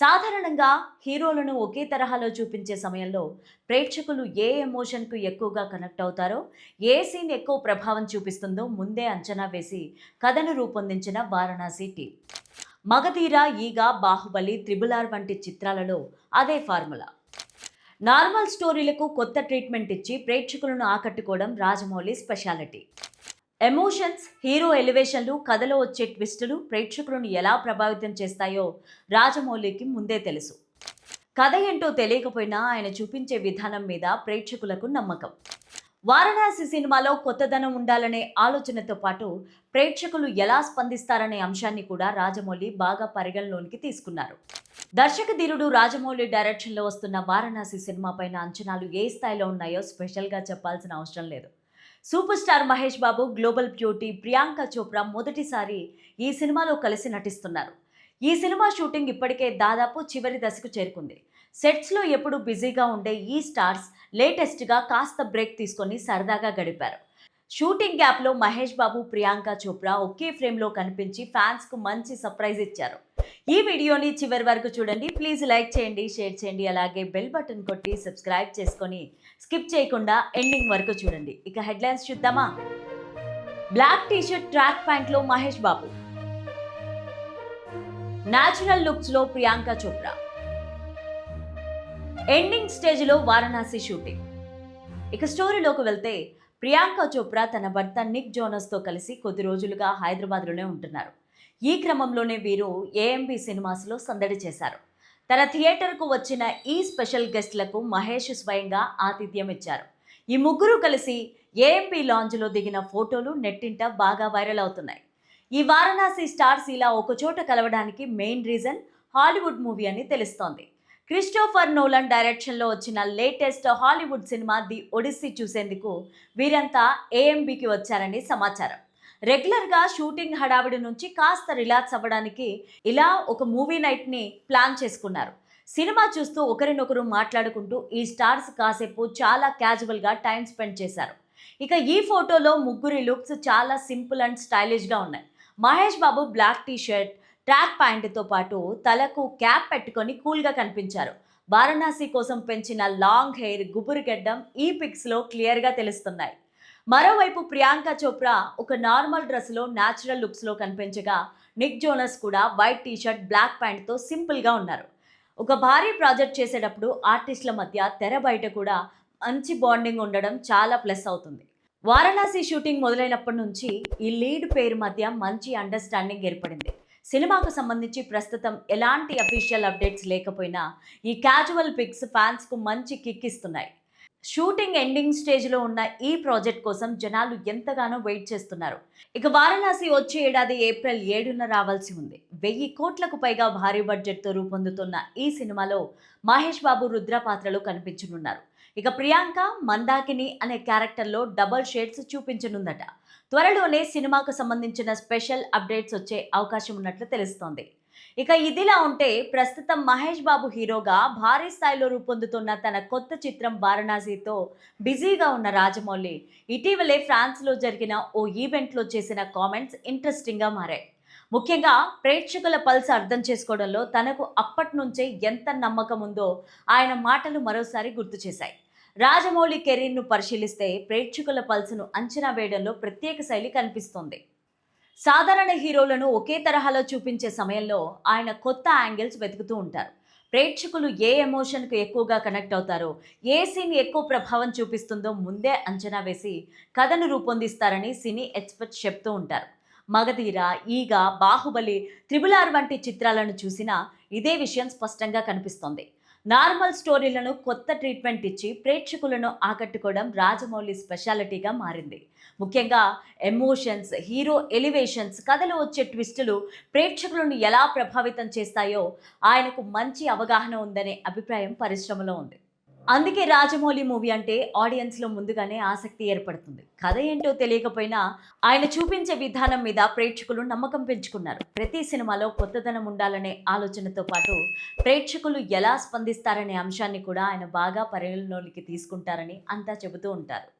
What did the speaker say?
సాధారణంగా హీరోలను ఒకే తరహాలో చూపించే సమయంలో ప్రేక్షకులు ఏ ఎమోషన్కు ఎక్కువగా కనెక్ట్ అవుతారో, ఏ సీన్ ఎక్కువ ప్రభావం చూపిస్తుందో ముందే అంచనా వేసి కథను రూపొందించిన వారణాసి టీం. మగధీర, ఈగ, బాహుబలి, త్రిబుల్ ఆర్ వంటి చిత్రాలలో అదే ఫార్ములా. నార్మల్ స్టోరీలకు కొత్త ట్రీట్మెంట్ ఇచ్చి ప్రేక్షకులను ఆకట్టుకోవడం రాజమౌళి స్పెషాలిటీ. ఎమోషన్స్, హీరో ఎలివేషన్లు, కథలో వచ్చే ట్విస్టులు ప్రేక్షకులను ఎలా ప్రభావితం చేస్తాయో రాజమౌళికి ముందే తెలుసు. కథ ఏంటో తెలియకపోయినా ఆయన చూపించే విధానం మీద ప్రేక్షకులకు నమ్మకం. వారణాసి సినిమాలో కొత్తదనం ఉండాలనే ఆలోచనతో పాటు ప్రేక్షకులు ఎలా స్పందిస్తారనే అంశాన్ని కూడా రాజమౌళి బాగా పరిగణలోనికి తీసుకున్నారు. దర్శక ధీరుడు రాజమౌళి డైరెక్షన్లో వస్తున్న వారణాసి సినిమా పైన అంచనాలు ఏ స్థాయిలో ఉన్నాయో స్పెషల్గా చెప్పాల్సిన అవసరం లేదు. Super star Mahesh Babu, global beauty Priyanka Chopra మొదటిసారి ఈ సినిమాలో కలిసి నటిస్తున్నారు. ఈ సినిమా షూటింగ్ ఇప్పటికే దాదాపు చివరి దశకు చేరుకుంది. సెట్స్లో ఎప్పుడు బిజీగా ఉండే ఈ స్టార్స్ లేటెస్ట్గా కాస్త బ్రేక్ తీసుకొని సరదాగా గడిపారు. షూటింగ్ గ్యాప్లో మహేష్ బాబు, ప్రియాంక చోప్రా ఒకే ఫ్రేమ్లో కనిపించి ఫ్యాన్స్కు మంచి సర్ప్రైజ్ ఇచ్చారు. ఈ వీడియోని చివరి వరకు చూడండి. ప్లీజ్ లైక్ చేయండి, షేర్ చేయండి, అలాగే బెల్ బటన్ కొట్టి సబ్స్క్రైబ్ చేసుకొని స్కిప్ చేయకుండా ఎండింగ్ వరకు చూడండి. ఇక హెడ్లైన్స్ చూద్దామా? Black T shirt, track ప్యాంట్లో Mahesh Babu, natural లుక్స్లో Priyanka Chopra, ending స్టేజ్లో వారణాసి షూటింగ్. ఇక స్టోరీలోకి వెళ్తే ప్రియాంక చోప్రా తన భర్త నిక్ జోనస్తో కలిసి కొద్ది రోజులుగా హైదరాబాద్లోనే ఉంటున్నారు. ఈ క్రమంలోనే వీరు ఏఎంబి సినిమాస్లో సందడి చేశారు. తన థియేటర్కు వచ్చిన ఈ స్పెషల్ గెస్ట్లకు మహేష్ స్వయంగా ఆతిథ్యం ఇచ్చారు. ఈ ముగ్గురు కలిసి ఏఎంబి లాంజ్లో దిగిన ఫోటోలు నెట్టింట బాగా వైరల్ అవుతున్నాయి. ఈ వారణాసి స్టార్స్ ఇలా ఒకచోట కలవడానికి మెయిన్ రీజన్ హాలీవుడ్ మూవీ అని తెలుస్తోంది. క్రిస్టోఫర్ నోలన్ డైరెక్షన్లో వచ్చిన latest Hollywood cinema the Odyssey చూసేందుకు వీరంతా ఏఎంబికి వచ్చారని సమాచారం. రెగ్యులర్గా షూటింగ్ హడావిడి నుంచి కాస్త రిలాక్స్ అవ్వడానికి ఇలా ఒక మూవీ నైట్ని ప్లాన్ చేసుకున్నారు. సినిమా చూస్తూ ఒకరినొకరు మాట్లాడుకుంటూ ఈ స్టార్స్ కాసేపు చాలా క్యాజువల్గా టైం స్పెండ్ చేశారు. ఇక ఈ ఫోటోలో ముగ్గురి లుక్స్ చాలా సింపుల్ అండ్ స్టైలిష్గా ఉన్నాయి. Mahesh Babu black T shirt, track ప్యాంటుతో పాటు తలకు క్యాప్ పెట్టుకొని కూల్గా కనిపించారు. వారణాసి కోసం పెంచిన లాంగ్ హెయిర్, గుబురు గడ్డం ఈ పిక్స్లో క్లియర్గా తెలుస్తున్నాయి. మరోవైపు ప్రియాంక చోప్రా ఒక నార్మల్ డ్రెస్లో న్యాచురల్ లుక్స్లో కనిపించగా, నిక్ జోనస్ కూడా వైట్ టీషర్ట్, బ్లాక్ ప్యాంట్తో సింపుల్గా ఉన్నారు. ఒక భారీ ప్రాజెక్ట్ చేసేటప్పుడు ఆర్టిస్టుల మధ్య తెర బయట కూడా మంచి బాండింగ్ ఉండడం చాలా ప్లస్ అవుతుంది. వారణాసి షూటింగ్ మొదలైనప్పటి నుంచి ఈ లీడ్ పేరు మధ్య మంచి అండర్స్టాండింగ్ ఏర్పడింది. సినిమాకు సంబంధించి ప్రస్తుతం ఎలాంటి అఫీషియల్ అప్డేట్స్ లేకపోయినా ఈ క్యాజువల్ పిక్స్ ఫ్యాన్స్కు మంచి కిక్ ఇస్తున్నాయి. షూటింగ్ ఎండింగ్ స్టేజ్లో ఉన్న ఈ ప్రాజెక్ట్ కోసం జనాలు ఎంతగానో వెయిట్ చేస్తున్నారు. ఇక వారణాసి వచ్చే ఏడాది ఏప్రిల్ 7న రావాల్సి ఉంది. 1000 కోట్లకు పైగా భారీ బడ్జెట్తో రూపొందుతున్న ఈ సినిమాలో మహేష్ బాబు రుద్ర పాత్రలో కనిపించనున్నారు. ఇక ప్రియాంక మందాకిని అనే క్యారెక్టర్లో డబల్ షేడ్స్ చూపించనుందట. త్వరలోనే సినిమాకు సంబంధించిన స్పెషల్ అప్డేట్స్ వచ్చే అవకాశం ఉన్నట్లు తెలుస్తోంది. ఇక ఇదిలా ఉంటే ప్రస్తుతం మహేష్ బాబు హీరోగా భారీ స్థాయిలో రూపొందుతున్న తన కొత్త చిత్రం వారణాసితో బిజీగా ఉన్న రాజమౌళి ఇటీవలే ఫ్రాన్స్లో జరిగిన ఓ ఈవెంట్లో చేసిన కామెంట్స్ ఇంట్రెస్టింగ్గా మారాయి. ముఖ్యంగా ప్రేక్షకుల పల్స్ అర్థం చేసుకోవడంలో తనకు అప్పటి నుంచే ఎంత నమ్మకం ఉందో ఆయన మాటలు మరోసారి గుర్తు చేశాయి. రాజమౌళి కెరీర్ను పరిశీలిస్తే ప్రేక్షకుల పల్స్ను అంచనా వేయడంలో ప్రత్యేక శైలి కనిపిస్తోంది. సాధారణ హీరోలను ఒకే తరహాలో చూపించే సమయంలో ఆయన కొత్త యాంగిల్స్ వెతుకుతూ ఉంటారు. ప్రేక్షకులు ఏ ఎమోషన్కు ఎక్కువగా కనెక్ట్ అవుతారో, ఏ సీన్ ఎక్కువ ప్రభావం చూపిస్తుందో ముందే అంచనా వేసి కథను రూపొందిస్తారని సినీ ఎక్స్పర్ట్స్ చెప్తూ ఉంటారు. మగధీర, ఈగ, బాహుబలి, త్రిబుల్ ఆర్ వంటి చిత్రాలను చూసినా ఇదే విషయం స్పష్టంగా కనిపిస్తోంది. నార్మల్ స్టోరీలను కొత్త ట్రీట్మెంట్ ఇచ్చి ప్రేక్షకులను ఆకట్టుకోవడం రాజమౌళి స్పెషాలిటీగా మారింది. ముఖ్యంగా ఎమోషన్స్, హీరో ఎలివేషన్స్, కథలో వచ్చే ట్విస్టులు ప్రేక్షకులను ఎలా ప్రభావితం చేస్తాయో ఆయనకు మంచి అవగాహన ఉందనే అభిప్రాయం పరిశ్రమలో ఉంది. అందుకే రాజమౌళి మూవీ అంటే ఆడియన్స్లో ముందుగానే ఆసక్తి ఏర్పడుతుంది. కథ ఏంటో తెలియకపోయినా ఆయన చూపించే విధానం మీద ప్రేక్షకులు నమ్మకం పెంచుకున్నారు. ప్రతి సినిమాలో కొత్తదనం ఉండాలనే ఆలోచనతో పాటు ప్రేక్షకులు ఎలా స్పందిస్తారనే అంశాన్ని కూడా ఆయన బాగా పరిగణలోకి తీసుకుంటారని అంతా చెబుతూ ఉంటారు.